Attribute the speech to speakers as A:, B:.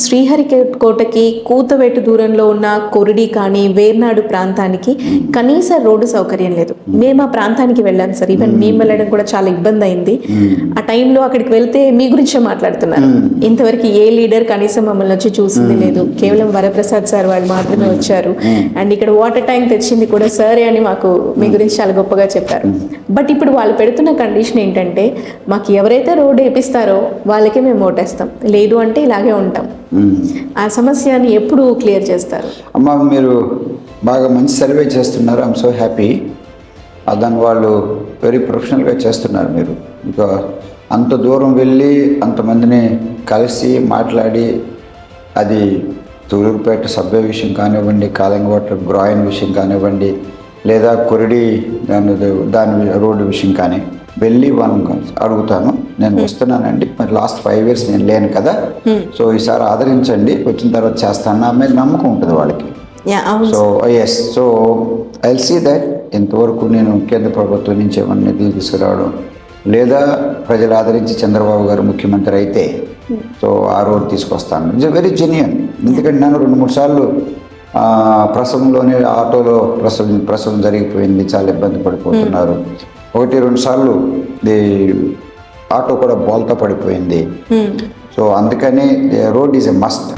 A: శ్రీహరికోటకి కూతవేటు దూరంలో ఉన్న కొరిడి కానీ వేర్నాడు ప్రాంతానికి కనీస రోడ్డు సౌకర్యం లేదు. మేము ఆ ప్రాంతానికి వెళ్ళాం సార్. ఈవెన్ మేము వెళ్ళడం కూడా చాలా ఇబ్బంది అయింది. ఆ టైంలో అక్కడికి వెళ్తే మీ గురించే మాట్లాడుతున్నారు. ఇంతవరకు ఏ లీడర్ కనీసం మమ్మల్ని వచ్చి చూసింది లేదు. కేవలం వరప్రసాద్ సార్ వాళ్ళు మాత్రమే వచ్చారు. అండ్ ఇక్కడ వాటర్ ట్యాంక్ తెచ్చింది కూడా సరే అని మాకు మీ గురించి చాలా గొప్పగా చెప్పారు. బట్ ఇప్పుడు వాళ్ళు పెడుతున్న కండిషన్ ఏంటంటే, మాకు ఎవరైతే రోడ్డు వేపిస్తారో వాళ్ళకే మేము ఓటేస్తాం, లేదు అంటే ఇలాగే ఉంటాం. ఆ సమస్యని ఎప్పుడు క్లియర్ చేస్తారు?
B: అమ్మ, మీరు బాగా మంచి సర్వే చేస్తున్నారు. I'm so happy. దాన్ని వాళ్ళు వెరీ ప్రొఫెషనల్గా చేస్తున్నారు. మీరు ఇంకా అంత దూరం వెళ్ళి అంతమందిని కలిసి మాట్లాడి, అది తూలూరుపేట సబ్వే విషయం కానివ్వండి, కాలింగవాటర్ గ్రాయిన్ విషయం కానివ్వండి, లేదా కొరిడి దాని రోడ్డు విషయం కానీ వెళ్ళి వాళ్ళని అడుగుతాను. నేను వస్తున్నానండి, మరి లాస్ట్ 5 years నేను లేను కదా, సో ఈసారి ఆదరించండి, వచ్చిన తర్వాత చేస్తాను, నా మీద నమ్మకం ఉంటుంది వాళ్ళకి. So yes, so I will see that. ఇంతవరకు నేను కేంద్ర ప్రభుత్వం నుంచి ఏమన్నా నిధులు తీసుకురావడం, లేదా ప్రజలు ఆదరించి చంద్రబాబు గారు ముఖ్యమంత్రి అయితే సో ఆ రోడ్ తీసుకొస్తాను. It's very genuine. ఎందుకంటే నేను 2-3 సార్లు ప్రసవంలోనే ఆటోలో ప్రసవం జరిగిపోయింది, చాలా ఇబ్బంది పడిపోతున్నారు. 1-2 సార్లు ఆటో కూడా బోల్తా పడిపోయింది. సో అందుకని రోడ్ ఈజ్ ఎ మస్ట్.